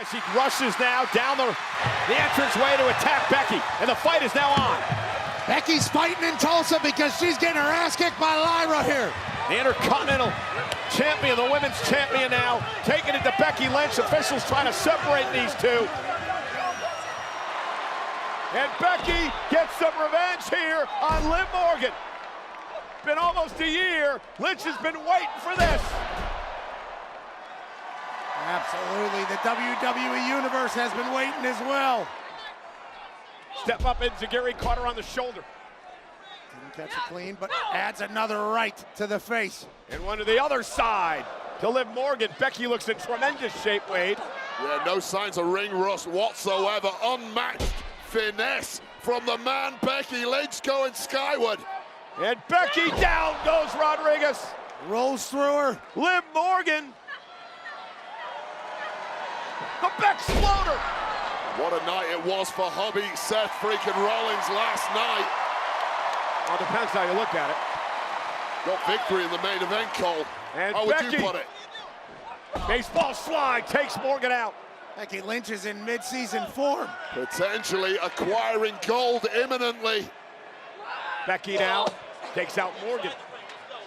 As he rushes now down the entranceway to attack Becky, and the fight is now on. Becky's fighting in Tulsa because she's getting her ass kicked by Lyra here. The Intercontinental champion, the women's champion now, taking it to Becky Lynch. Officials trying to separate these two. And Becky gets some revenge here on Liv Morgan. Been almost a year. Lynch has been waiting for this. Absolutely, the WWE Universe has been waiting as well. Step up into Gary, caught her on the shoulder. Didn't catch it clean, but adds another right to the face. And one to the other side to Liv Morgan. Becky looks in tremendous shape, Wade. Yeah, no signs of ring rust whatsoever. Unmatched finesse from the man Becky Lynch going skyward. And Becky down goes Rodriguez. Rolls through her. Liv Morgan. The Becksploder. What a night it was for hubby Seth freaking Rollins last night. Well, depends how you look at it. Got victory in the main event, Cole. And how would Becky, you put it? Baseball slide takes Morgan out. Becky Lynch is in mid-season form. Potentially acquiring gold imminently. Becky now takes out Morgan.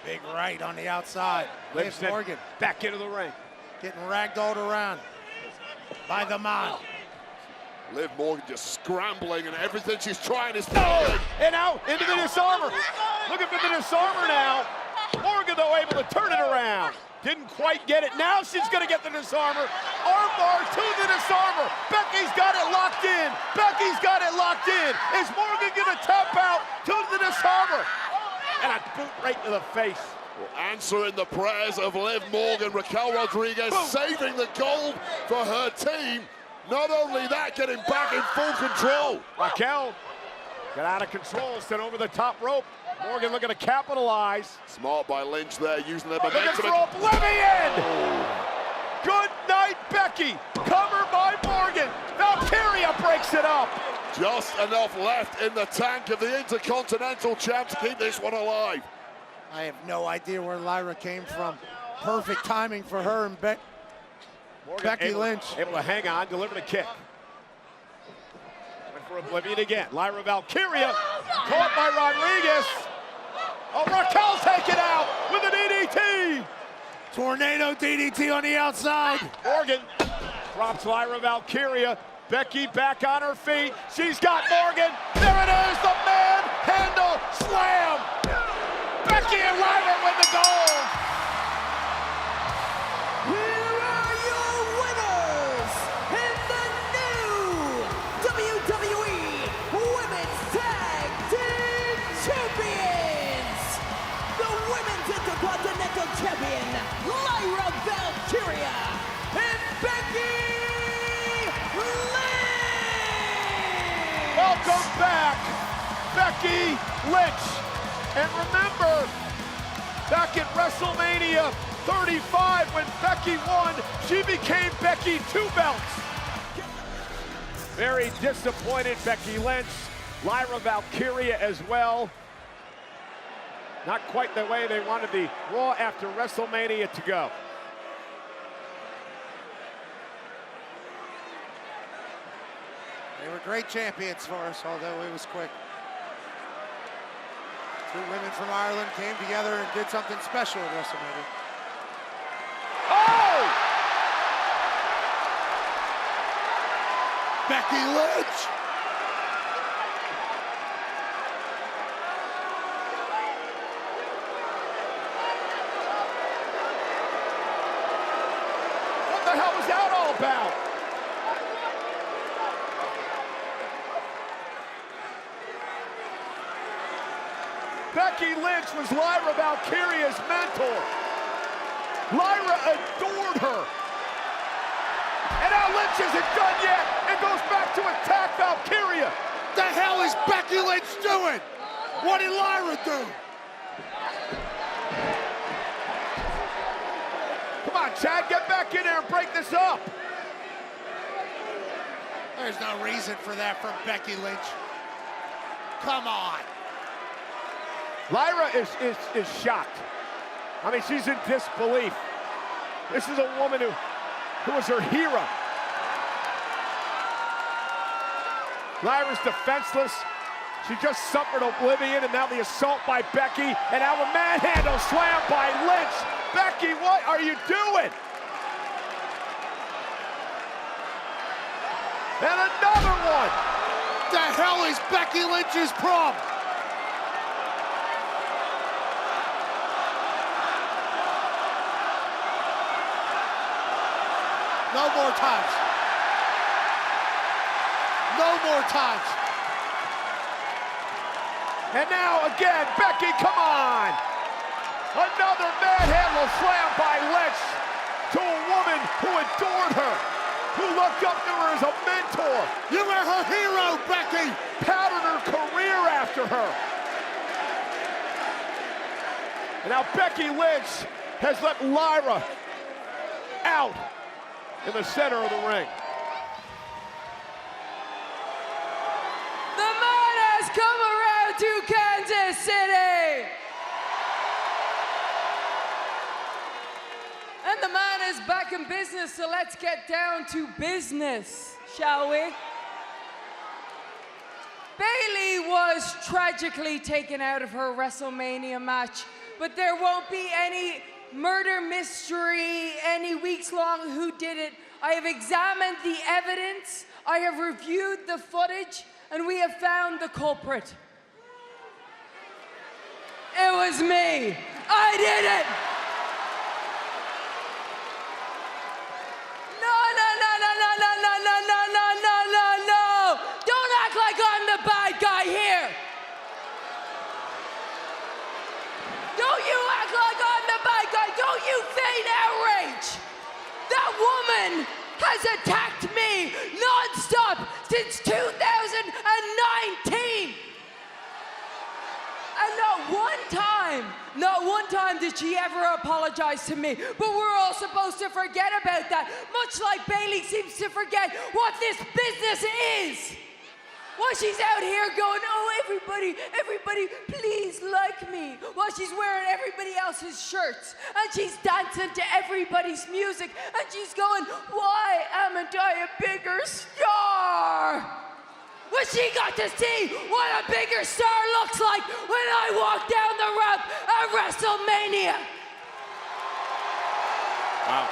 Big right on the outside. Liv Morgan back into the ring. Getting ragdolled around by the man. Liv Morgan just scrambling, and everything she's trying is failing. And out into the disarmer. Looking for the disarmer now. Morgan, though, able to turn it around. Didn't quite get it. Now she's going to get the disarmer. Armbar to the disarmer. Becky's got it locked in. Becky's got it locked in. Is Morgan going to tap out to the disarmer? And a boot right to the face. Well, answering the prayers of Liv Morgan, Raquel Rodriguez saving the gold for her team. Not only that, getting back in full control. Raquel got out of control, sent over the top rope. Morgan looking to capitalize. Smart by Lynch there, using their momentum. Looking for oblivion! Good night, Becky. Covered by Morgan. Valkyria breaks it up. Just enough left in the tank of the Intercontinental champ to keep this one alive. I have no idea where Lyra came from. Perfect timing for her and Becky Lynch. Able to hang on, deliver the kick. Went for oblivion again. Lyra Valkyria caught by Rodriguez. Oh, Raquel taken out with an DDT. Tornado DDT on the outside. Morgan drops Lyra Valkyria. Becky back on her feet. She's got Morgan. There it is, the manhandle slam. Becky and Lyra win the gold. Here are your winners and the new WWE Women's Tag Team Champions. The Women's Intercontinental Champion, Lyra Valkyria and Becky Lynch. Welcome back, Becky Lynch. And remember, back at WrestleMania 35, when Becky won, she became Becky 2 belts. Very disappointed, Becky Lynch. Lyra Valkyria as well. Not quite the way they wanted the Raw after WrestleMania to go. They were great champions for us, although it was quick. Two women from Ireland came together and did something special at WrestleMania. Oh! Becky Lynch! What the hell was that all about? Becky Lynch was Lyra Valkyria's mentor. Lyra adored her. And now Lynch isn't done yet and goes back to attack Valkyria. The hell is Becky Lynch doing? What did Lyra do? Come on, Chad, get back in there and break this up. There's no reason for that from Becky Lynch. Come on. Lyra is shocked. I mean, she's in disbelief. This is a woman who was her hero. Lyra's defenseless. She just suffered oblivion, and now the assault by Becky, and now a manhandle slam by Lynch. Becky, what are you doing? And another one. The hell is Becky Lynch's problem? No more times. No more times. And now again, Becky, come on! Another manhandle slam by Lynch to a woman who adored her, who looked up to her as a mentor. You were her hero, Becky! Patterned her career after her. And now Becky Lynch has let Lyra out in the center of the ring. The man has come around to Kansas City. And the man is back in business, so let's get down to business, shall we? Bayley was tragically taken out of her WrestleMania match, but there won't be any murder mystery, any weeks-long who did it. I have examined the evidence, I have reviewed the footage, and we have found the culprit. It was me. I did it. No. Don't act like I'm the bad guy here. Don't you act like I'm the bad guy. Don't you feign outrage. That woman has attacked me non-stop since 2019. And not one time did she ever apologize to me. But we're all supposed to forget about that, much like Bayley seems to forget what this business is. While she's out here going, oh, everybody, please like me. While she's wearing everybody else's shirts. And she's dancing to everybody's music. And she's going, why haven't I a bigger star? Well, she got to see what a bigger star looks like when I walk down the ramp at WrestleMania. Wow.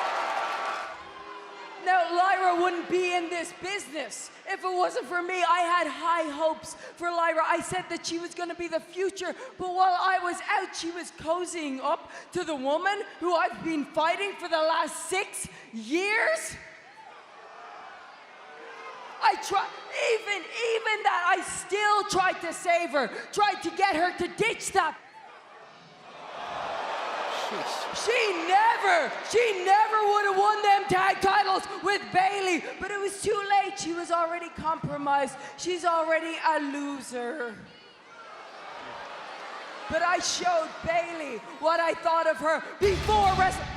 Now, Lyra wouldn't be in this business if it wasn't for me. I had high hopes for Lyra. I said that she was going to be the future, but while I was out, she was cozying up to the woman who I've been fighting for the last 6 years. I tried, even that, I still tried to save her, tried to get her to ditch that. She never would have won them tag titles with Bayley, but it was too late. She was already compromised. She's already a loser. But I showed Bayley what I thought of her before WrestleMania.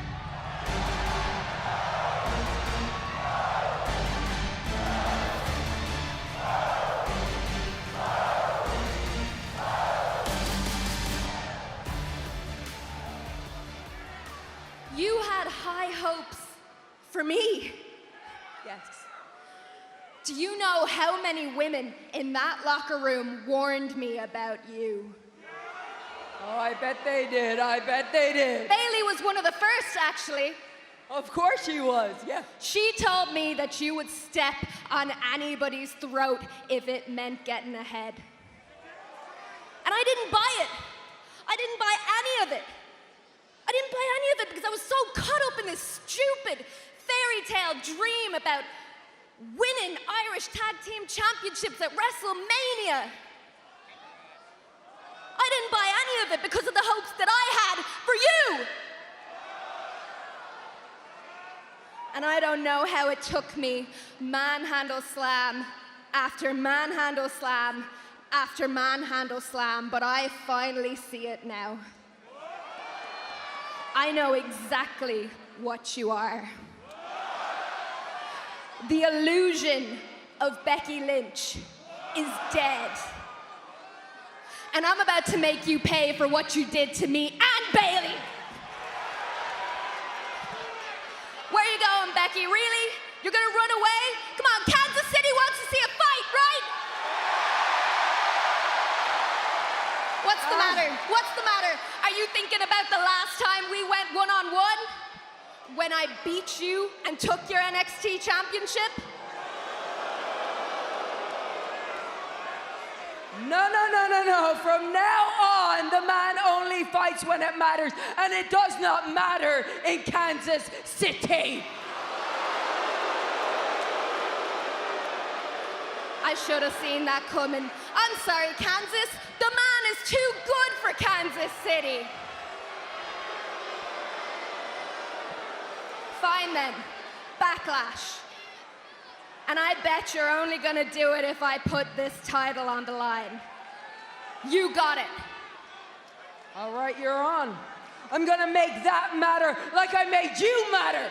You had high hopes for me. Yes. Do you know how many women in that locker room warned me about you? Oh, I bet they did. Bayley was one of the first, actually. Of course she was, yeah. She told me that you would step on anybody's throat if it meant getting ahead. And I didn't buy it. I didn't buy any of it. I didn't buy any of it because I was so caught up in this stupid fairy tale dream about winning Irish Tag Team Championships at WrestleMania. I didn't buy any of it because of the hopes that I had for you. And I don't know how it took me manhandle slam after manhandle slam after manhandle slam, but I finally see it now. I know exactly what you are. The illusion of Becky Lynch is dead. And I'm about to make you pay for what you did to me and Bayley. Where you going, Becky? Really? You're gonna run away? Come on, Kansas City wants to see a fight, right? What's the matter? Are you thinking about the last time we went one-on-one? When I beat you and took your NXT championship? No. From now on, the man only fights when it matters, and it does not matter in Kansas City. I should have seen that coming. I'm sorry, Kansas. The man is too good for Kansas City. Fine then. Backlash. And I bet you're only gonna do it if I put this title on the line. You got it. All right, you're on. I'm gonna make that matter like I made you matter.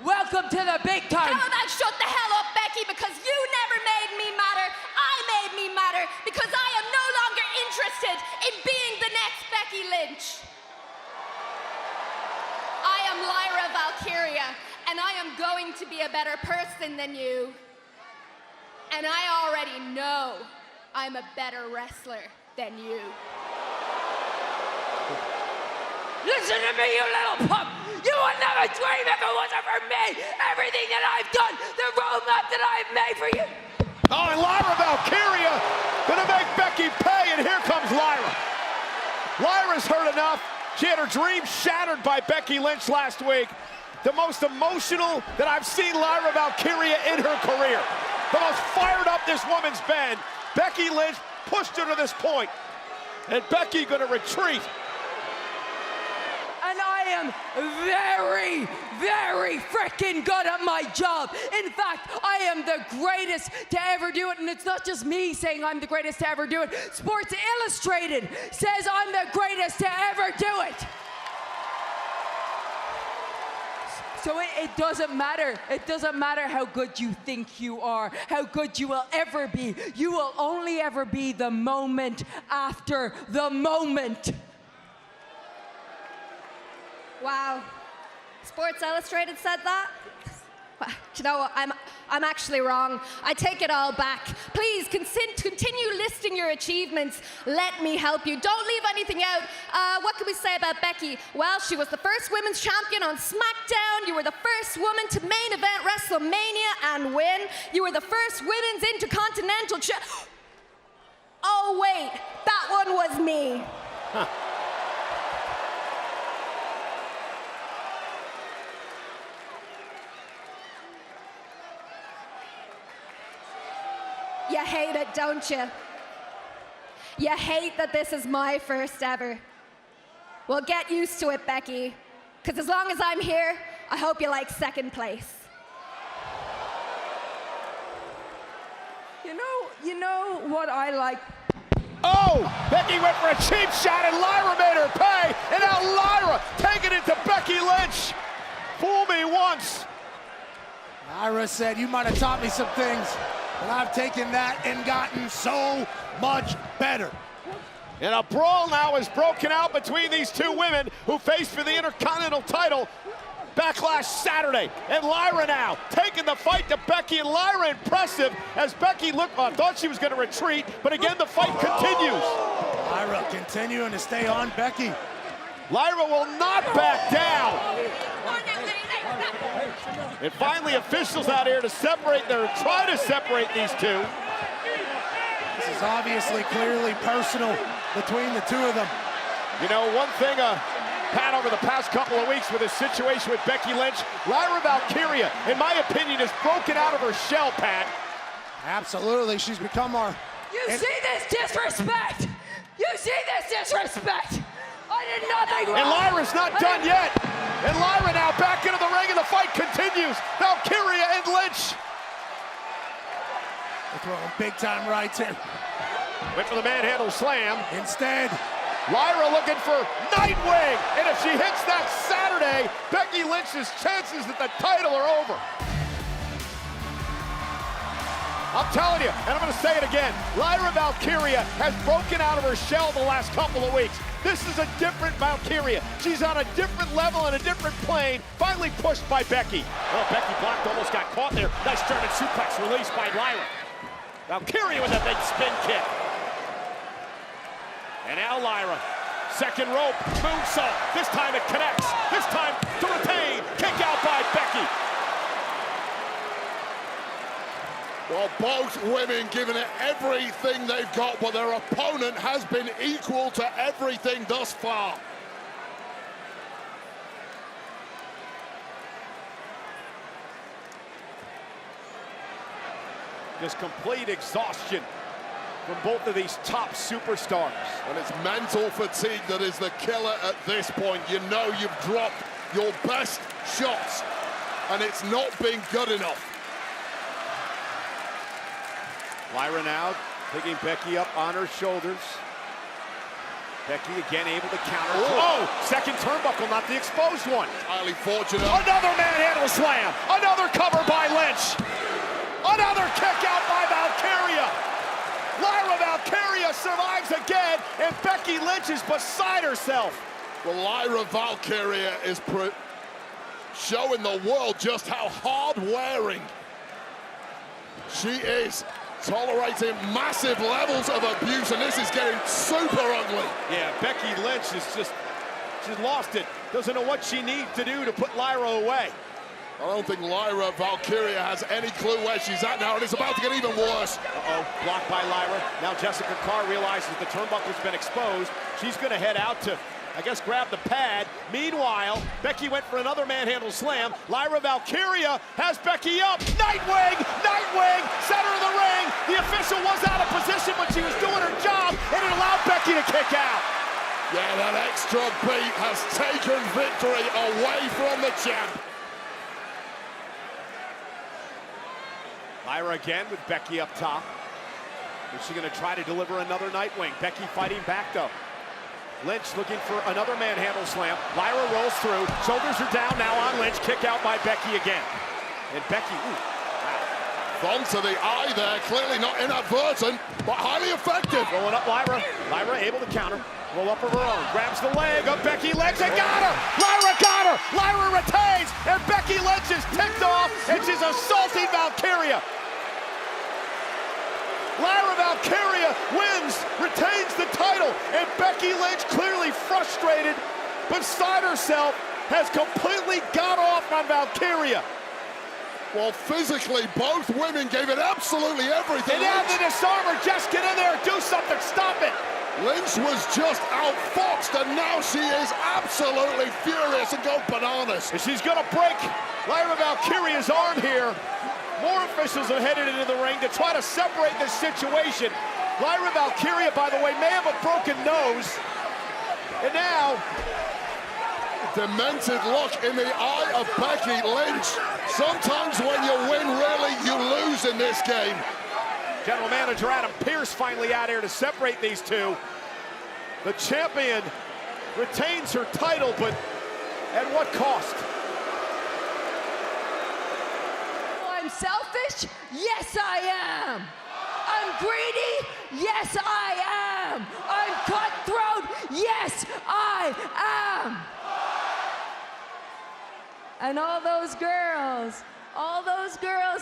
Welcome to the big time. How about shut the hell up, Becky, because you never made me matter. I made me matter because I am no longer interested in being the next Becky Lynch. I am Lyra Valkyria, and I am going to be a better person than you. And I already know I'm a better wrestler than you. Listen to me, you little pup. You would never dream if it wasn't for me. Everything that I've done, the roadmap that I've made for you. Oh, and Lyra Valkyria gonna make Becky pay, and here comes Lyra. Lyra's hurt enough. She had her dream shattered by Becky Lynch last week. The most emotional that I've seen Lyra Valkyria in her career. The most fired up this woman's been. Becky Lynch pushed her to this point, and Becky gonna retreat. And I am very, very freaking good at my job. In fact, I am the greatest to ever do it. And it's not just me saying I'm the greatest to ever do it. Sports Illustrated says I'm the greatest to ever do it. So it doesn't matter. It doesn't matter how good you think you are, how good you will ever be. You will only ever be the moment after the moment. Wow. Sports Illustrated said that? Well, you know what? I'm actually wrong. I take it all back. Please continue listing your achievements. Let me help you. Don't leave anything out. What can we say about Becky? Well, she was the first women's champion on SmackDown. You were the first woman to main event WrestleMania and win. You were the first women's Intercontinental Oh, wait. That one was me. Huh. You hate it, don't you? You hate that this is my first ever. Well, get used to it, Becky. Because as long as I'm here, I hope you like second place. You know what I like? Oh, Becky went for a cheap shot and Lyra made her pay. And now Lyra taking it to Becky Lynch. Fool me once. Lyra said, you might have taught me some things, but I've taken that and gotten so much better. And a brawl now is broken out between these two women who face for the Intercontinental title. Backlash Saturday, and Lyra now taking the fight to Becky, and Lyra impressive as Becky thought she was going to retreat, but again the fight continues. Lyra continuing to stay on Becky. Lyra will not back down. And finally officials out here to try to separate these two. This is obviously clearly personal between the two of them. You know, one thing, Pat, over the past couple of weeks with this situation with Becky Lynch, Lyra Valkyria, in my opinion, has broken out of her shell, Pat. Absolutely, she's become our... You see this disrespect? You see this disrespect? I did nothing wrong. And Lyra's not done yet. And Lyra now back into the ring, and the fight continues. Valkyria and Lynch. They're throwing big-time rights here. Went for the manhandle slam. Instead, Lyra looking for Nightwing, and if she hits that Saturday, Becky Lynch's chances at the title are over. I'm telling you, and I'm going to say it again, Lyra Valkyria has broken out of her shell the last couple of weeks. This is a different Valkyria. She's on a different level and a different plane, finally pushed by Becky. Oh, Becky blocked, almost got caught there. Nice German suplex released by Lyra. Valkyria with a big spin kick. And now Lyra Second rope, moonsault. This time it connects. This time to retain. Kick out by Becky. Well, both women giving it everything they've got, but their opponent has been equal to everything thus far. Just complete exhaustion from both of these top superstars. And it's mental fatigue that is the killer at this point. You know you've dropped your best shots, and it's not been good enough. Lyra now picking Becky up on her shoulders. Becky again able to counter. Oh, second turnbuckle, not the exposed one. Highly fortunate. Another manhandle slam. Another cover by Lynch. Another kick out by Valkyria. Lyra Valkyria survives again, and Becky Lynch is beside herself. Well, Lyra Valkyria is showing the world just how hard-wearing she is, tolerating massive levels of abuse, and this is getting super ugly. Yeah, Becky Lynch is she's lost it. Doesn't know what she needs to do to put Lyra away. I don't think Lyra Valkyria has any clue where she's at now, and it's about to get even worse. Uh-oh, blocked by Lyra. Now Jessica Carr realizes the turnbuckle's been exposed. She's gonna head out to, I guess, grab the pad. Meanwhile, Becky went for another manhandle slam. Lyra Valkyria has Becky up. Nightwing, Nightwing, center of the ring. The official was out of position, but she was doing her job, and it allowed Becky to kick out. Yeah, that extra beat has taken victory away from the champ. Lyra again with Becky up top. Is she going to try to deliver another Nightwing? Becky fighting back, though. Lynch looking for another manhandle slam. Lyra rolls through. Shoulders are down now on Lynch. Kick out by Becky again. And Becky, Thumb to the eye there. Clearly not inadvertent, but highly effective. rolling up Lyra. Lyra able to counter. Roll up of her own. Grabs the leg of Becky Lynch and got her. Lyra got her. Lyra retains. And Becky Lynch is ticked off, and she's assaulting Valkyria. Lyra Valkyria wins, retains the title, and Becky Lynch, clearly frustrated, beside herself, has completely got off on Valkyria. Well, physically, both women gave it absolutely everything. And now the disarmer, just get in there, do something, stop it. Lynch was just outfoxed, and now she is absolutely furious and go bananas. And she's gonna break Lyra Valkyria's arm here. More officials are headed into the ring to try to separate this situation. Lyra Valkyria, by the way, may have a broken nose. And now, demented look in the eye of Becky Lynch. Sometimes when you win, really, you lose in this game. General Manager Adam Pearce finally out here to separate these two. The champion retains her title, but at what cost? I'm selfish? Yes, I am. I'm greedy? Yes, I am. I'm cutthroat? Yes, I am. And all those girls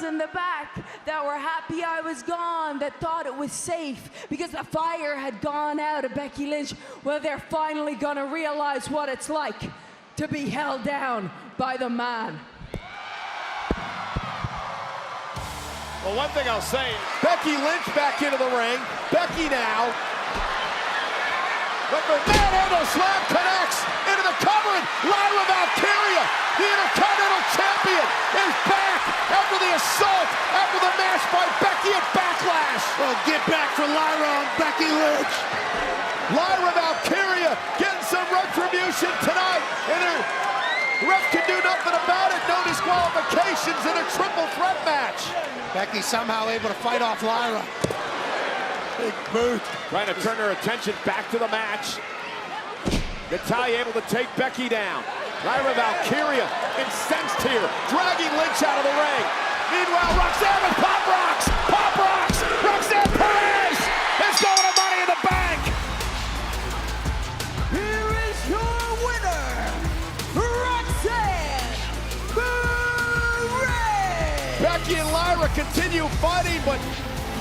in the back that were happy I was gone, that thought it was safe because the fire had gone out of Becky Lynch, well, they're finally gonna realize what it's like to be held down by the man. Well, one thing I'll say, Becky Lynch back into the ring. Becky now. But the manhandle slam connects into the cover, and Lyra Valkyria, the Intercontinental champion, is back after the assault, after the match by Becky at Backlash. Well, get back for Lyra and Becky Lynch. Lyra Valkyria getting some retribution tonight, and her ref can do nothing about it. No disqualifications in a triple threat match. Becky somehow able to fight off Lyra. Big boot. Trying to turn her attention back to the match. Natalya able to take Becky down. Lyra Valkyria incensed here, dragging Lynch out of the ring. Meanwhile, Roxanne with Pop Rocks! Pop Rocks! Roxanne Perez is going to Money in the Bank! Here is your winner, Roxanne Perez! Becky and Lyra continue fighting, but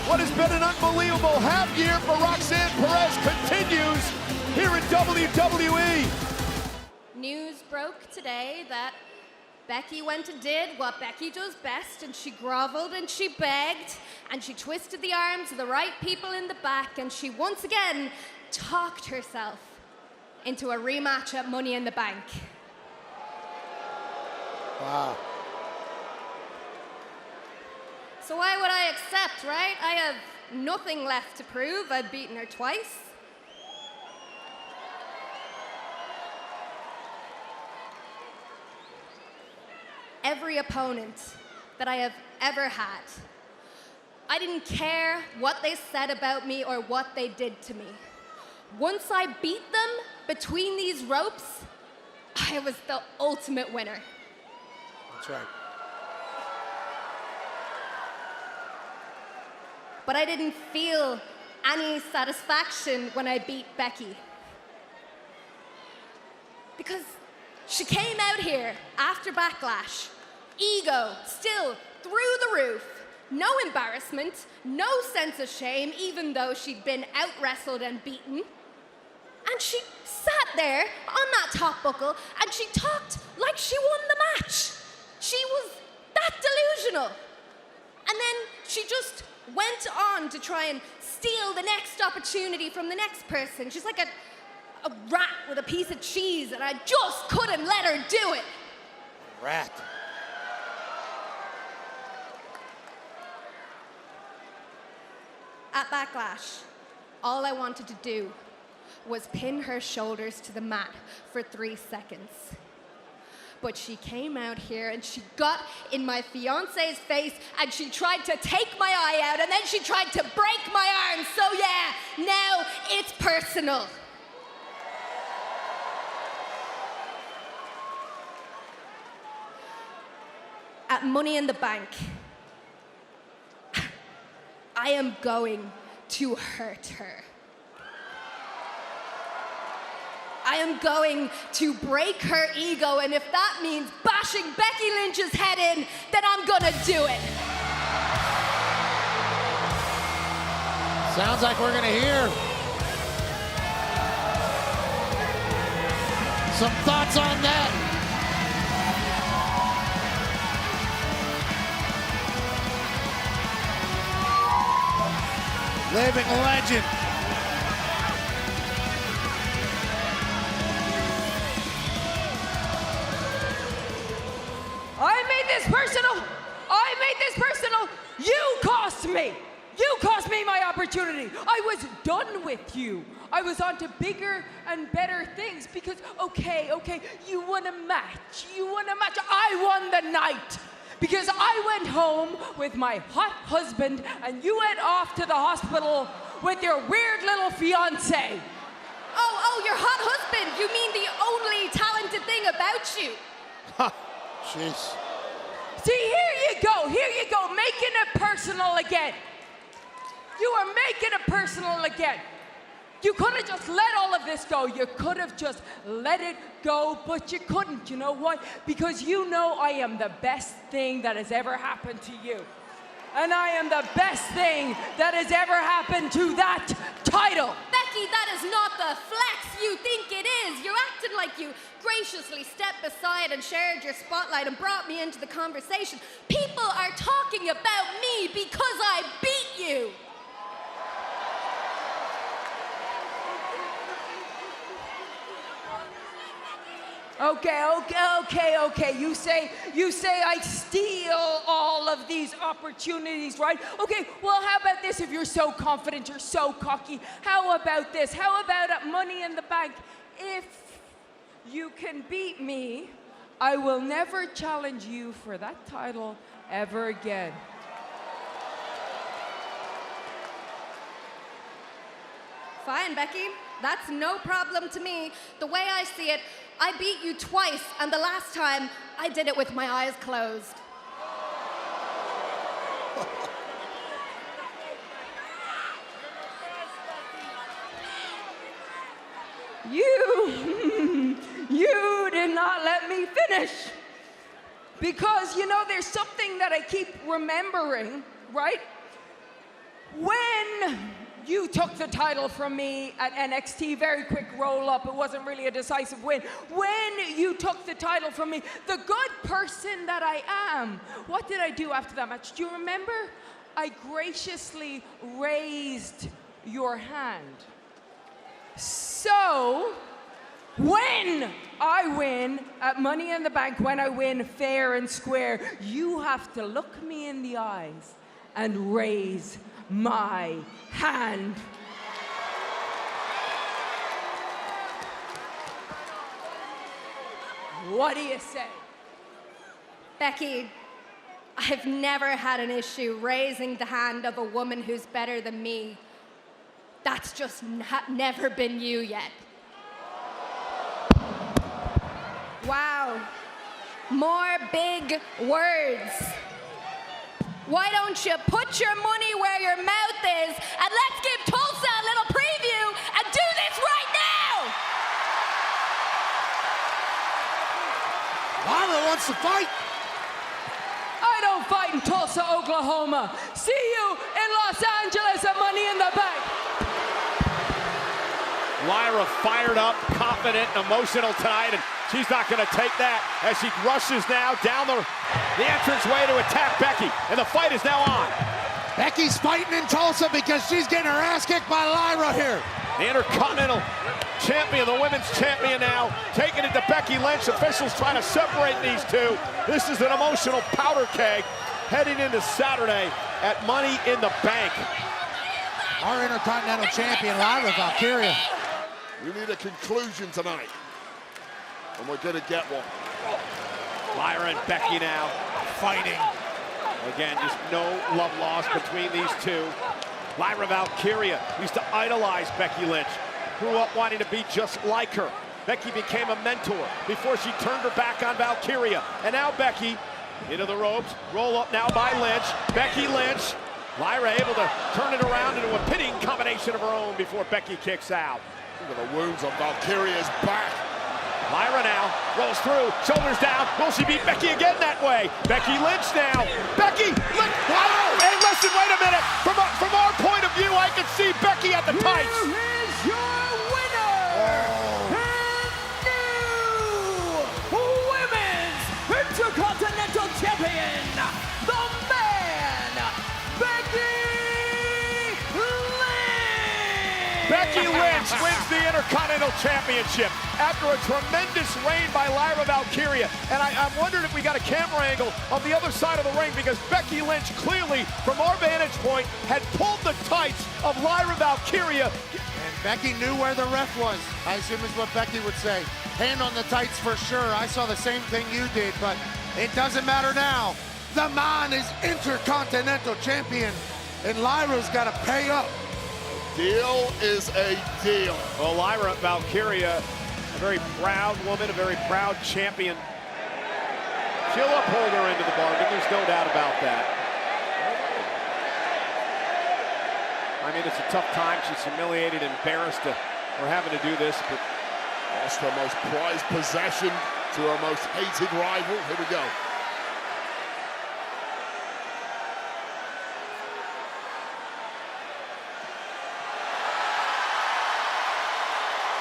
what has been an unbelievable half year for Roxanne Perez continues here in WWE. News broke today that Becky went and did what Becky does best, and she groveled and she begged and she twisted the arms of the right people in the back, and she once again talked herself into a rematch at Money in the Bank. Wow. So why would I accept, right? I have nothing left to prove. I've beaten her twice. Every opponent that I have ever had, I didn't care what they said about me or what they did to me. Once I beat them between these ropes, I was the ultimate winner. That's right. But I didn't feel any satisfaction when I beat Becky. Because she came out here after Backlash, ego still through the roof, no embarrassment, no sense of shame, even though she'd been out-wrestled and beaten. And she sat there on that top buckle and she talked like she won the match. She was that delusional. And then she just went on to try and steal the next opportunity from the next person. She's like a rat with a piece of cheese, and I just couldn't let her do it. Rat. At Backlash, all I wanted to do was pin her shoulders to the mat for 3 seconds. But she came out here and she got in my fiance's face and she tried to take my eye out, and then she tried to break my arm. So yeah, now it's personal. At Money in the Bank, I am going to hurt her. I am going to break her ego, and if that means bashing Becky Lynch's head in, then I'm gonna do it. Sounds like we're gonna hear some thoughts on that. Living legend. I made this personal. I made this personal. You cost me. You cost me my opportunity. I was done with you. I was on to bigger and better things because, okay, you won a match. You won a match. I won the night. Because I went home with my hot husband and you went off to the hospital with your weird little fiance. Oh, your hot husband. You mean the only talented thing about you? Jeez. See, here you go, making it personal again. You are making it personal again. You could have just let all of this go. You could have just let it go, but you couldn't. You know why? Because you know I am the best thing that has ever happened to you. And I am the best thing that has ever happened to that title. Becky, that is not the flex you think it is. You're acting like you graciously stepped aside and shared your spotlight and brought me into the conversation. People are talking about me because I beat you. Okay. You say I steal all of these opportunities, right? Okay, well, how about this? If you're so confident, you're so cocky, how about this? How about at Money in the Bank? If you can beat me, I will never challenge you for that title ever again. Fine, Becky. That's no problem to me. The way I see it, I beat you twice, and the last time, I did it with my eyes closed. You did not let me finish. Because, you know, there's something that I keep remembering, right? When You took the title from me at NXT, very quick roll-up. It wasn't really a decisive win. When you took the title from me, the good person that I am, what did I do after that match? Do you remember? I graciously raised your hand. So, when I win at Money in the Bank, when I win fair and square, you have to look me in the eyes and raise my hand. What do you say? Becky, I've never had an issue raising the hand of a woman who's better than me. That's just never been you yet. Wow. More big words. Why don't you put your money where your mouth is and let's give Tulsa a little preview and do this right now! Lyra wants to fight. I don't fight in Tulsa, Oklahoma. See you in Los Angeles at Money in the Bank. Lyra fired up, confident, and emotional tonight, and she's not going to take that as she rushes now down the entranceway to attack Becky, and the fight is now on. Becky's fighting in Tulsa because she's getting her ass kicked by Lyra here. The Intercontinental champion, the women's champion now, taking it to Becky Lynch. Officials trying to separate these two. This is an emotional powder keg heading into Saturday at Money in the Bank. Our Intercontinental champion, Lyra Valkyria. We need a conclusion tonight, and we're going to get one. Lyra and Becky now fighting. Again, just no love lost between these two. Lyra Valkyria used to idolize Becky Lynch. Grew up wanting to be just like her. Becky became a mentor before she turned her back on Valkyria. And now Becky into the ropes. Roll up now by Lynch. Becky Lynch. Lyra able to turn it around into a pinning combination of her own before Becky kicks out. Look at the wounds on Valkyria's back. Lyra now rolls through, shoulders down. Will she beat Becky again that way? Becky Lynch now. Becky Lynch. Wow. Hey, listen, wait a minute. From our point of view, I can see Becky at the tights. Here is your winner, and new Women's Intercontinental Champion, the man, Becky Lynch. Becky Lynch wins the Intercontinental Championship after a tremendous reign by Lyra Valkyria. And I'm wondering if we got a camera angle on the other side of the ring, because Becky Lynch clearly, from our vantage point, had pulled the tights of Lyra Valkyria. And Becky knew where the ref was, I assume is what Becky would say. Hand on the tights for sure. I saw the same thing you did, but it doesn't matter now. The man is Intercontinental Champion, and Lyra's got to pay up. Deal is a deal. Well, Lyra Valkyria, a very proud woman, a very proud champion. She'll uphold her end of the bargain, there's no doubt about that. I mean, it's a tough time. She's humiliated, embarrassed for having to do this, but Lost her most prized possession to her most hated rival. Here we go.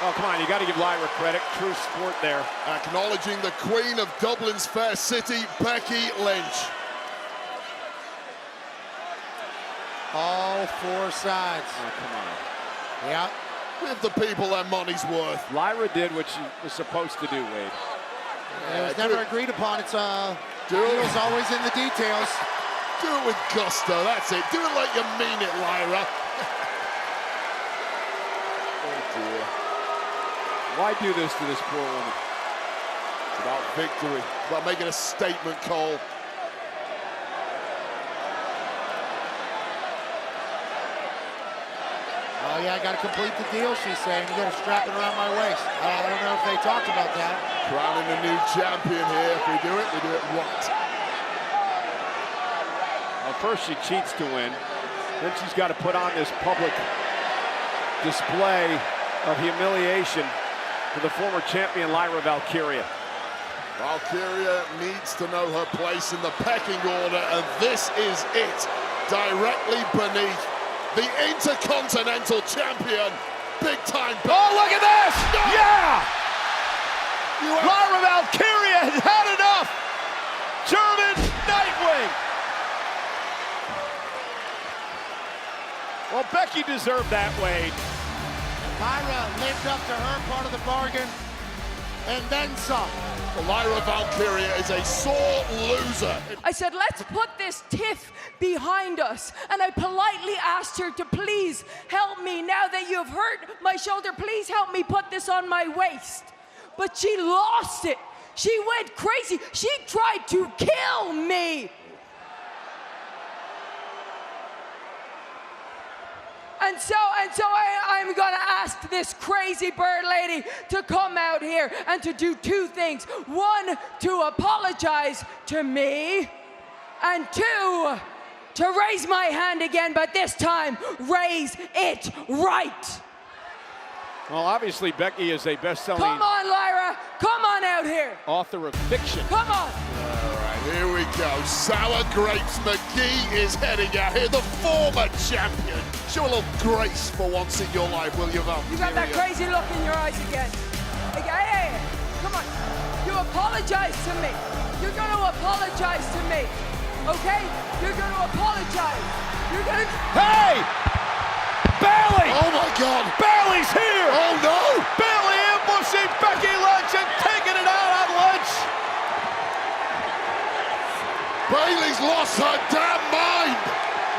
oh, come on, you got to give Lyra credit. True sport there. Acknowledging the Queen of Dublin's fair city, Becky Lynch. All four sides. Oh, come on. Yeah. Give the people their money's worth. Lyra did what she was supposed to do, Wade. It was never agreed upon. It's Do it. deal's always in the details. Do it with gusto, that's it. Do it like you mean it, Lyra. Oh dear. Why do this to this poor woman? It's about victory. It's about making a statement, Cole. Oh yeah, I got to complete the deal, she's saying. You got to strap it around my waist. I don't know if they talked about that. Crowning a new champion here. If we do it right. Well, first she cheats to win. Then she's got to put on this public display of humiliation to the former champion, Lyra Valkyria. Valkyria needs to know her place in the pecking order, and this is it. Directly beneath the Intercontinental Champion. Big time. Oh, look at this! No! Yeah! Lyra Valkyria has had enough! German Nightwing! Well, Becky deserved that, Wade. Lyra lived up to her part of the bargain, and then some. Lyra Valkyria is a sore loser. I said, let's put this tiff behind us. And I politely asked her to please help me. Now that you've hurt my shoulder, please help me put this on my waist. But she lost it. She went crazy. She tried to kill me. And so I'm gonna ask this crazy bird lady to come out here and to do two things. One, to apologize to me, and two, to raise my hand again, but this time, raise it right. Well, obviously, Becky is a best-selling Come on, Lyra, come on out here. author of fiction. Come on. All right, here we go. Sour Grapes McGee is heading out here, the former champion. Show a little grace for once in your life, will you, Val? You got that crazy look in your eyes again. Hey, come on. You apologize to me. You're gonna apologize to me. Okay? You're gonna apologize. You're gonna... Hey! Bayley! Oh my God! Bayley's here! Oh no! Bayley ambushing Becky Lynch and taking it out on Lynch! Bayley's lost her damn mind!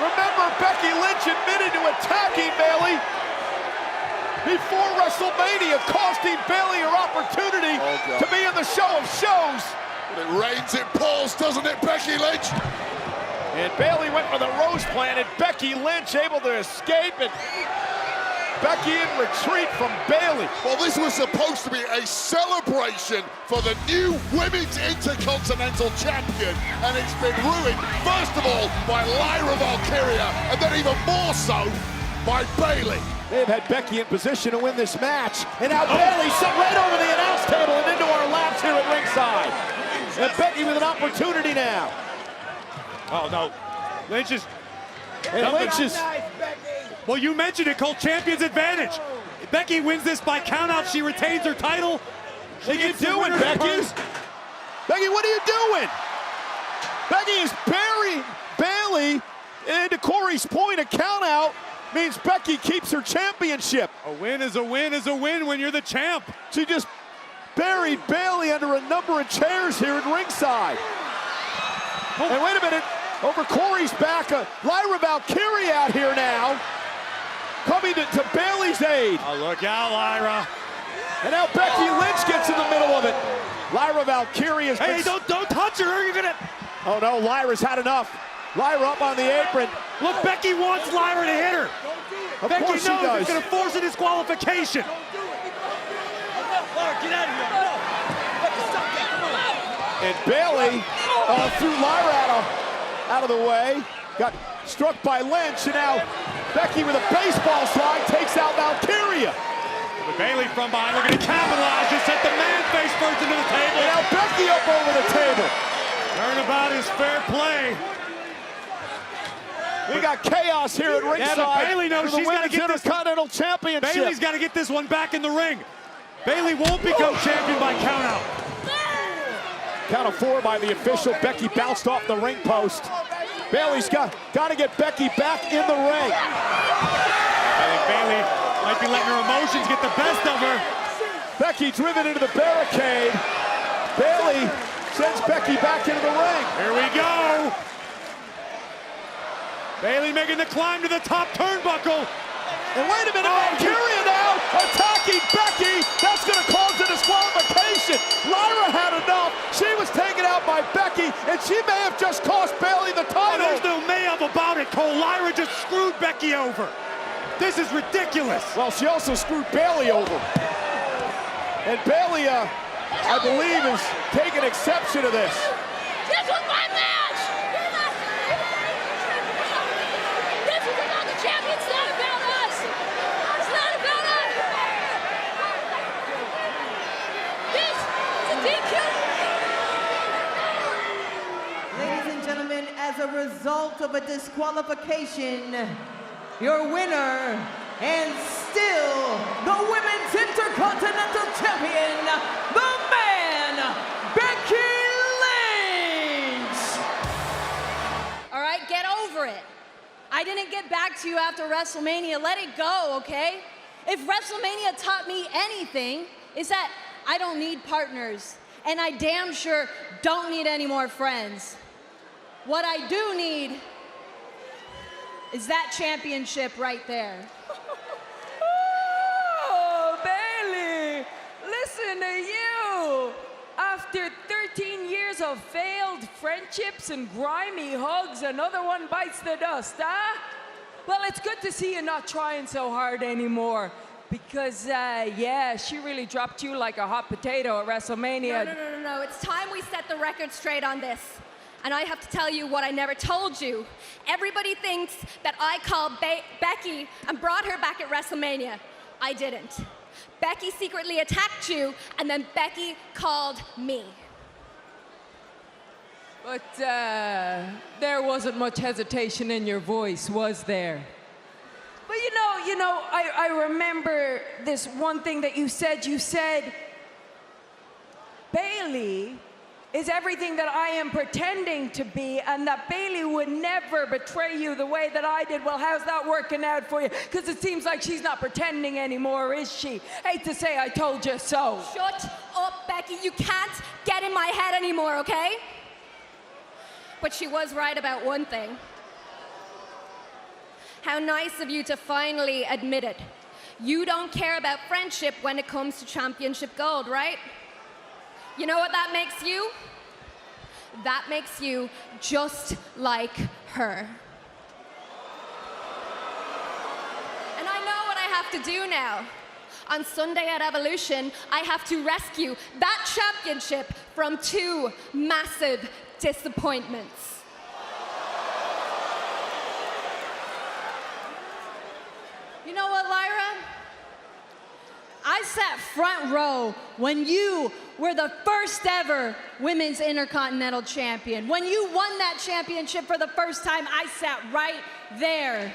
Remember, Becky Lynch admitted to attacking Bayley before WrestleMania, costing Bayley her opportunity to be in the show of shows. When it rains, it pours, doesn't it, Becky Lynch? And Bayley went for the rose plant, and Becky Lynch able to escape, and Becky in retreat from Bayley. Well, this was supposed to be a celebration for the new Women's Intercontinental Champion, and it's been ruined, first of all, by Lyra Valkyria, and then even more so by Bayley. They've had Becky in position to win this match, and now Bayley set right over the announce table and into our laps here at ringside. And Becky with an opportunity now. Oh, no. Lynch is... And Lynch is... Well, you mentioned it, Cole. Champion's advantage. Becky wins this by countout. She retains her title. What are you doing, Becky? Becky, what are you doing? Becky is burying Bayley. And to Corey's point, a countout means Becky keeps her championship. A win is a win is a win when you're the champ. She just buried Bayley under a number of chairs here at ringside. And wait a minute, over Corey's back, Lyra Valkyria out here now, coming to Bayley's aid. Oh, look out, Lyra. And now Becky Lynch gets in the middle of it. Lyra Valkyria's Hey, don't touch her, you're gonna... Oh no, Lyra's had enough. Lyra up on the apron. Look, Becky wants Lyra to hit her. Of Becky course knows she does. it's gonna force a disqualification. Get out of here. And Bayley threw Lyra out of the way. Got struck by Lynch, and now Becky with a baseball slide takes out Valkyria. But Bayley from behind looking to capitalize. Just set the man face first into the table. And now Becky up over the table. Turnabout is fair play. We got chaos here at ringside. Yeah, but Bayley knows for the she's got to Women's get this. Intercontinental Championship. Bayley's got to get this one back in the ring. Bayley won't become champion by countout. Count of 4 by the official. Becky bounced off the ring post. Bayley's got to get Becky back in the ring. I think Bayley might be letting her emotions get the best of her. Becky driven into the barricade. Bayley sends Becky back into the ring. Here we go. Bayley making the climb to the top turnbuckle. And wait a minute, Valkyria now attacking Becky. That's going to cause a disqualification. Lyra had enough. She was taken out by Becky, and she may have just cost Bayley the Oh, title. there's no may-have about it, Cole. Lyra just screwed Becky over. This is ridiculous. Well, she also screwed Bayley over. And Bayley, I believe, is taking exception to this. This was my match! This was about the champion. It's not about us! It's not about us! This is a DQ! Ladies and gentlemen, as a result of a disqualification, your winner, and still the Women's Intercontinental Champion, the man, Becky Lynch! All right, get over it. I didn't get back to you after WrestleMania. Let it go, okay? If WrestleMania taught me anything, it's that I don't need partners, and I damn sure don't need any more friends. What I do need is that championship right there. Oh, Bailey, listen to you. After 13 years of failed friendships and grimy hugs, another one bites the dust, huh? Well, it's good to see you not trying so hard anymore. Because, yeah, she really dropped you like a hot potato at WrestleMania. No. It's time we set the record straight on this. And I have to tell you what I never told you. Everybody thinks that I called Becky and brought her back at WrestleMania. I didn't. Becky secretly attacked you, and then Becky called me. But there wasn't much hesitation in your voice, was there? But you know, I remember this one thing that you said. You said, Bailey is everything that I am pretending to be, and that Bailey would never betray you the way that I did. Well, how's that working out for you? Because it seems like she's not pretending anymore, is she? Hate to say I told you so. Shut up, Becky. You can't get in my head anymore, okay? But she was right about one thing. How nice of you to finally admit it. You don't care about friendship when it comes to championship gold, right? You know what that makes you? That makes you just like her. And I know what I have to do now. On Sunday at Evolution, I have to rescue that championship from 2 massive disappointments. You know what, Lyra? I sat front row when you were the first ever Women's Intercontinental Champion. When you won that championship for the first time, I sat right there.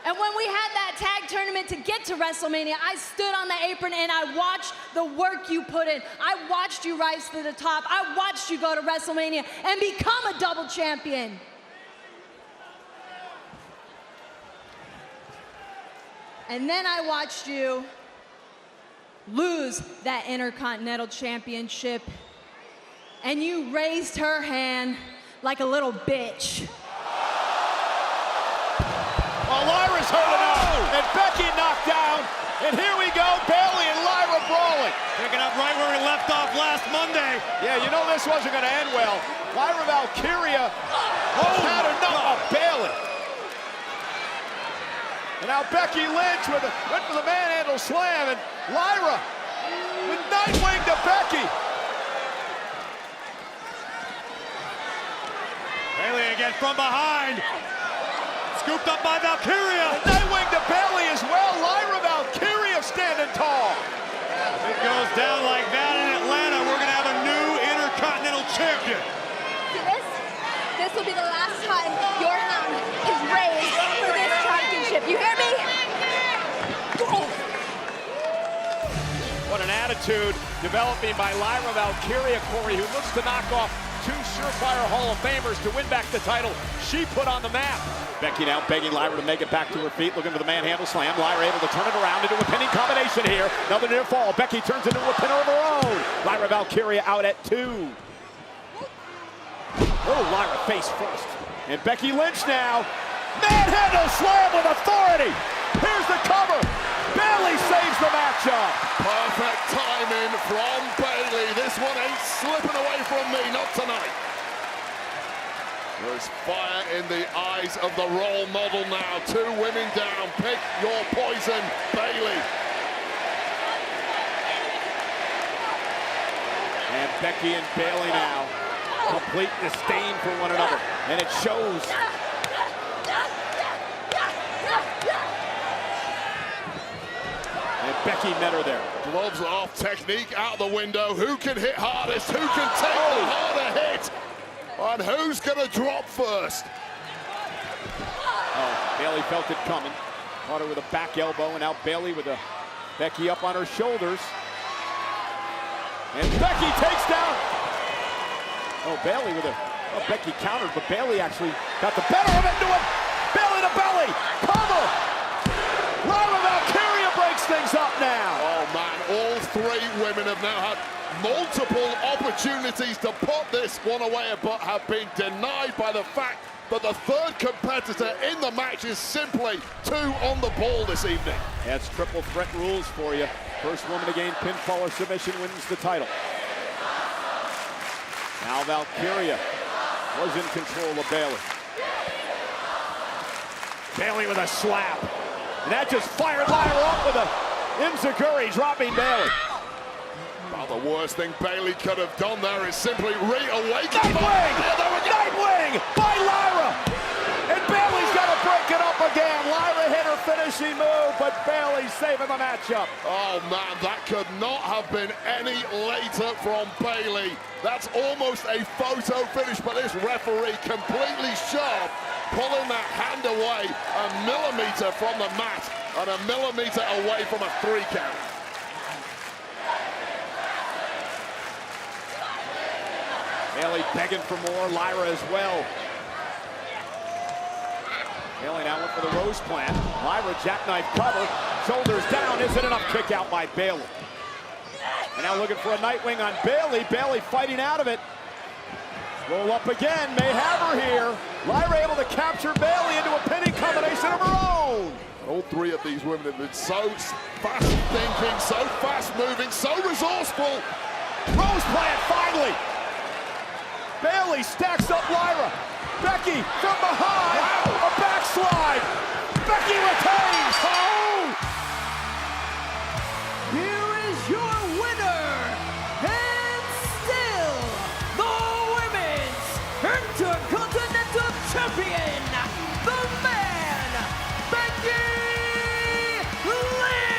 And when we had that tag tournament to get to WrestleMania, I stood on the apron and I watched the work you put in. I watched you rise to the top. I watched you go to WrestleMania and become a double champion. And then I watched you lose that Intercontinental Championship, and you raised her hand like a little bitch. Well, Lyra's hurting up, and Becky knocked down, and here we go, Bailey and Lyra brawling. Picking up right where we left off last Monday. Yeah, you know this wasn't going to end well. Lyra Valkyria had enough of Bailey. And now Becky Lynch went for the manhandle slam, and Lyra with Nightwing to Becky. Bailey again from behind. Scooped up by Valkyria. And Nightwing to Bailey as well. Lyra Valkyria standing tall. If it goes down like that in Atlanta, we're going to have a new Intercontinental Champion. This will be the last time your hand is raised for this championship. You hear me? What an attitude developing by Lyra Valkyria, Corey, who looks to knock off 2 surefire Hall of Famers to win back the title she put on the map. Becky now begging Lyra to make it back to her feet, looking for the manhandle slam. Lyra able to turn it around into a pinning combination here. Another near fall. Becky turns into a pinner of her own. Lyra Valkyria out at 2. Oh, Lyra face first. And Becky Lynch now. Manhandle slam with authority. Here's the cover. Bailey saves the matchup. Perfect timing from Bailey. This one ain't slipping away from me, not tonight. There's fire in the eyes of the role model now. 2 women down. Pick your poison, Bailey. And Becky and Bailey now. Complete disdain for one another. And it shows. And Becky met her there. Gloves off, technique out the window. Who can hit hardest? Who can take the harder hit? And who's going to drop first? Oh. Bayley felt it coming. Caught her with a back elbow, and now Bayley with a Becky up on her shoulders. And Becky takes down. Oh, Bayley with a. Oh, Becky countered, but Bayley actually got the better of it into a belly to belly. Cover. Lyra Valkyria breaks things up now. Oh man, all three women have now had multiple opportunities to put this one away, but have been denied by the fact that the third competitor in the match is simply too on the ball this evening. That's triple threat rules for you. First woman to gain pinfall or submission wins the title. Now Valkyria was in control of Bayley. Bayley with a slap. And that just fired Lyra up with a enziguri, dropping Bayley. Well, the worst thing Bayley could have done there is simply reawaken. Nightwing! Nightwing by Lyra! And Bayley's got to break it up again. Lyra hit her finishing move, but Bayley saving the matchup. Oh man, that could not have been any later from Bayley. That's almost a photo finish, but this referee completely sharp, pulling that hand away a millimeter from the mat and a millimeter away from a 3 count. Bayley begging for more, Lyra as well. Bayley now went for the Rose plant. Lyra jackknife cover, shoulders down, isn't enough, kick out by Bayley. And now looking for a Nightwing on Bayley. Bayley fighting out of it. Roll up again, may have her here. Lyra able to capture Bayley into a pinning combination of her own. All three of these women have been so fast thinking, so fast moving, so resourceful. Rose plant finally. Bayley stacks up Lyra. Becky from behind. Wow. A backslide. Becky retains. Oh! Here is your winner, and still the Women's Intercontinental Champion, the man, Becky Lynch!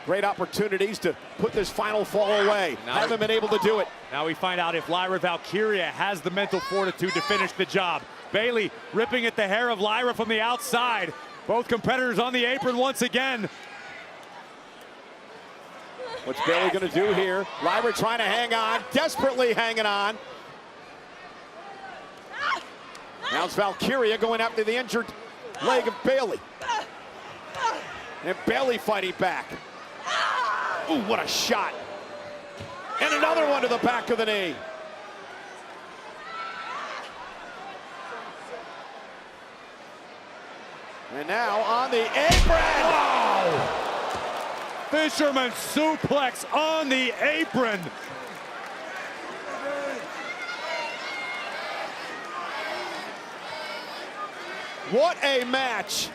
Great opportunities to put this final fall away. Haven't been able to do it. Now we find out if Lyra Valkyria has the mental fortitude to finish the job. Bayley ripping at the hair of Lyra from the outside. Both competitors on the apron once again. What's Bayley gonna do here? Lyra trying to hang on, desperately hanging on. Now it's Valkyria going after the injured leg of Bayley. And Bayley fighting back. Ooh, what a shot. And another one to the back of the knee. And now on the apron. Wow! Fisherman suplex on the apron. What a match.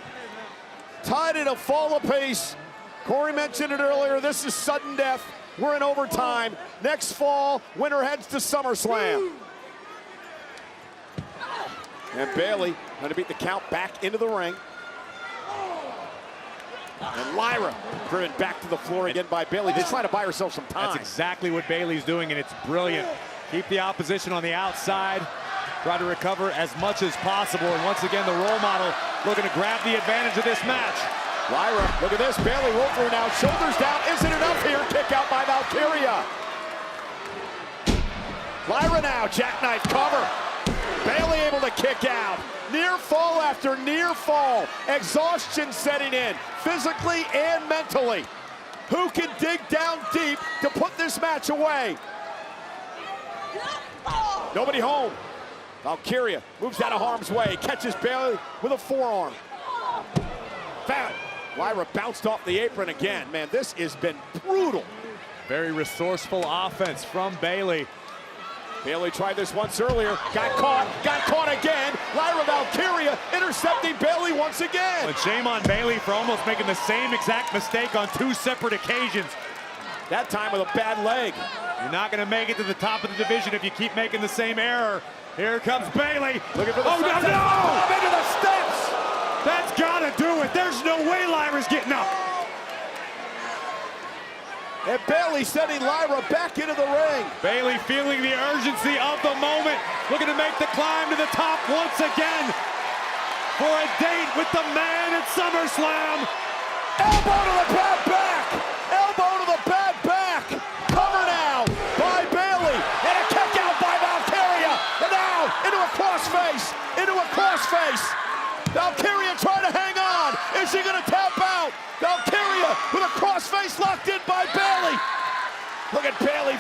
Tied at a fall apiece. Corey mentioned it earlier, this is sudden death. We're in overtime. Next fall, winner heads to SummerSlam. And Bayley going to beat the count back into the ring. And Lyra driven back to the floor again by Bayley, just trying to buy herself some time. That's exactly what Bayley's doing, and it's brilliant. Keep the opposition on the outside. Try to recover as much as possible. And once again, the role model looking to grab the advantage of this match. Lyra, look at this. Bayley rolled through now. Shoulders down. Isn't enough here. Kick out by Valkyria. Lyra now. Jackknife cover. Bayley able to kick out. Near fall after near fall. Exhaustion setting in, physically and mentally. Who can dig down deep to put this match away? Nobody home. Valkyria moves out of harm's way. Catches Bayley with a forearm. Found. Lyra bounced off the apron again. Man, this has been brutal. Very resourceful offense from Bayley. Bayley tried this once earlier, got caught again. Lyra Valkyria intercepting Bayley once again. And shame on Bayley for almost making the same exact mistake on 2 separate occasions. That time with a bad leg. You're not going to make it to the top of the division if you keep making the same error. Here comes Bayley. Looking for the no! Up into the steps. That's got to do it. There's no way Lyra's getting up. And Bayley sending Lyra back into the ring. Bayley feeling the urgency of the moment, looking to make the climb to the top once again for a date with the man at SummerSlam. Elbow to the bad back. Elbow to the bad back. Cover now by Bayley. And a kick out by Valkyria. And now into a crossface. Into a crossface. Valkyria trying to hang on. Is she going to tap out? Valkyria with a crossface locked in by Bayley. Look at Bayley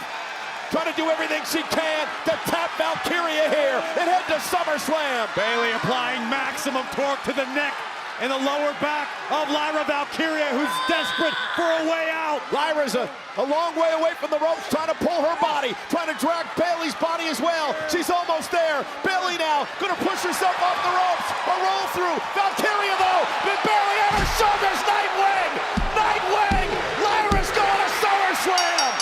trying to do everything she can to tap Valkyria here and head to SummerSlam. Bayley applying maximum torque to the neck and the lower back of Lyra Valkyria, who's desperate for a way out. Lyra's a long way away from the ropes, trying to pull her body, trying to drag Bayley's body as well. She's almost there. Bayley now gonna push herself off the ropes. A roll through. Valkyria though, with Bayley on her shoulders. Nightwing! Nightwing! Lyra's going to SummerSlam!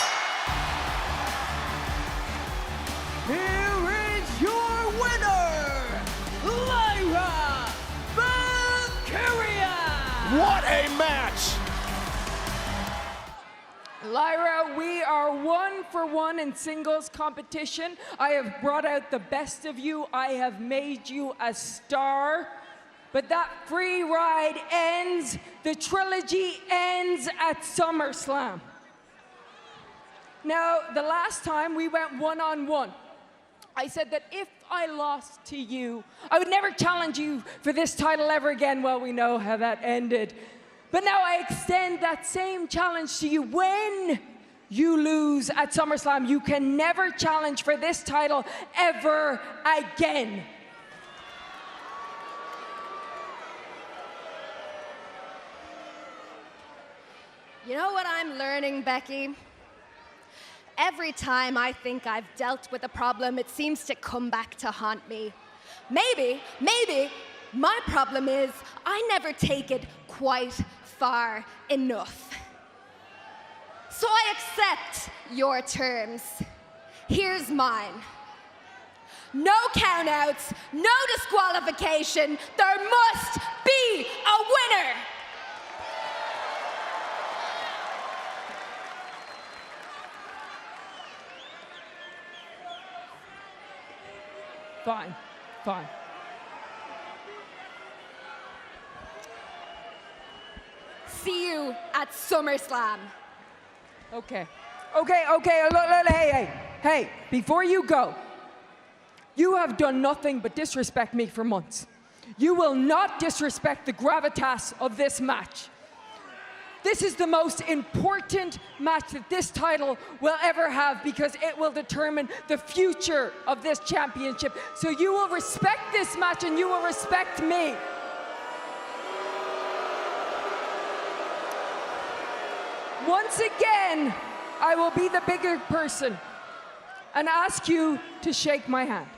Here is your winner, Lyra Valkyria! What a match! Lyra, we are 1-for-1 in singles competition. I have brought out the best of you. I have made you a star. But that free ride ends, the trilogy ends at SummerSlam. Now, the last time we went one-on-one, I said that if I lost to you, I would never challenge you for this title ever again. Well, we know how that ended. But now I extend that same challenge to you. When you lose at SummerSlam, you can never challenge for this title ever again. You know what I'm learning, Becky? Every time I think I've dealt with a problem, it seems to come back to haunt me. Maybe my problem is I never take it quite far enough. So I accept your terms. Here's mine. No countouts, no disqualification. There must be a winner. Fine, fine. See you at SummerSlam. Okay. Hey, before you go, you have done nothing but disrespect me for months. You will not disrespect the gravitas of this match. This is the most important match that this title will ever have because it will determine the future of this championship. So you will respect this match and you will respect me. Once again, I will be the bigger person and ask you to shake my hand.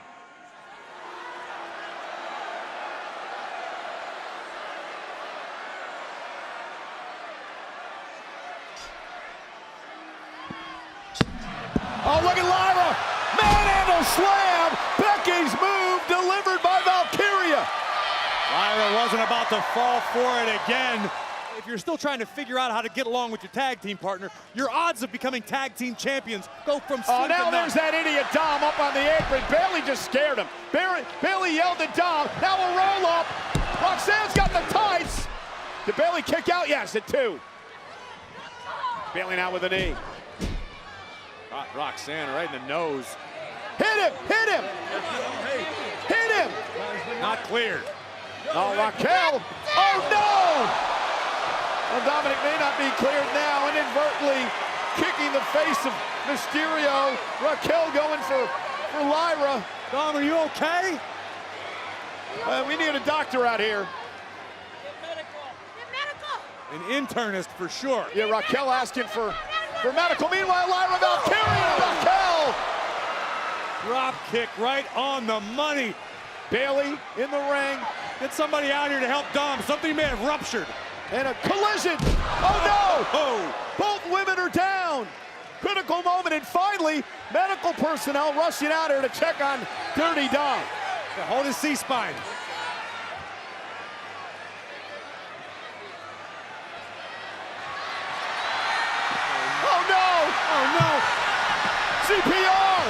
Oh, look at Lyra! Manhandle slam! Becky's move delivered by Valkyria. Lyra wasn't about to fall for it again. If you're still trying to figure out how to get along with your tag team partner, your odds of becoming tag team champions go from slim Oh, now to there's that idiot Dom up on the apron. Bayley just scared him. Bayley yelled at Dom. Now a roll up. Roxanne's got the tights. Did Bayley kick out? Yes, at 2. Bayley now with a knee. Roxanne right in the nose. Hit him! Hit him! Hit him! Not cleared. Oh, Raquel. Oh, no! Well, Dominic may not be cleared now, inadvertently kicking the face of Mysterio. Raquel going for Lyra. Dom, are you okay? We need a doctor out here. An internist for sure. Yeah, Raquel asking for medical. Meanwhile, Lyra Valkyria, Raquel. Drop kick right on the money. Bayley in the ring. Get somebody out here to help Dom. Something may have ruptured. And a collision. Oh, no. Oh. Both women are down. Critical moment. And finally, medical personnel rushing out here to check on Dirty Dom. Hold his C-spine. Oh, no. Oh no! CPR!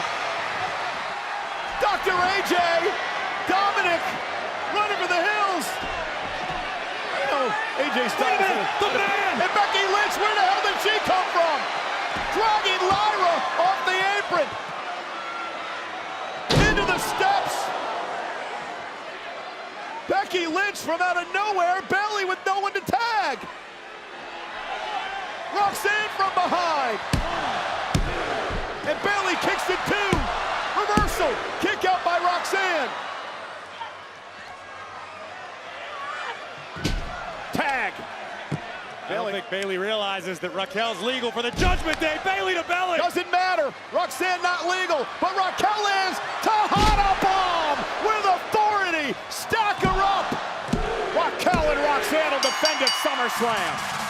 Dr. AJ! Dominic! Running for the hills! Oh, AJ Styles. The man! And Becky Lynch, where the hell did she come from? Dragging Lyra off the apron. Into the steps. Becky Lynch from out of nowhere, Bayley with no one to tag. Roxanne from behind. And Bayley kicks it too. Reversal. Kick out by Roxanne. Tag. I don't think Bayley realizes that Raquel's legal for the Judgment Day. Bayley to belly. Doesn't matter. Roxanne not legal, but Raquel is. Tejana bomb with authority. Stack her up. Raquel and Roxanne will defend at SummerSlam.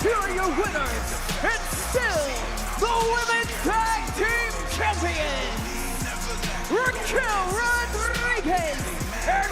Here are your winners, and still the Women's Tag Team Champions, Raquel Rodriguez and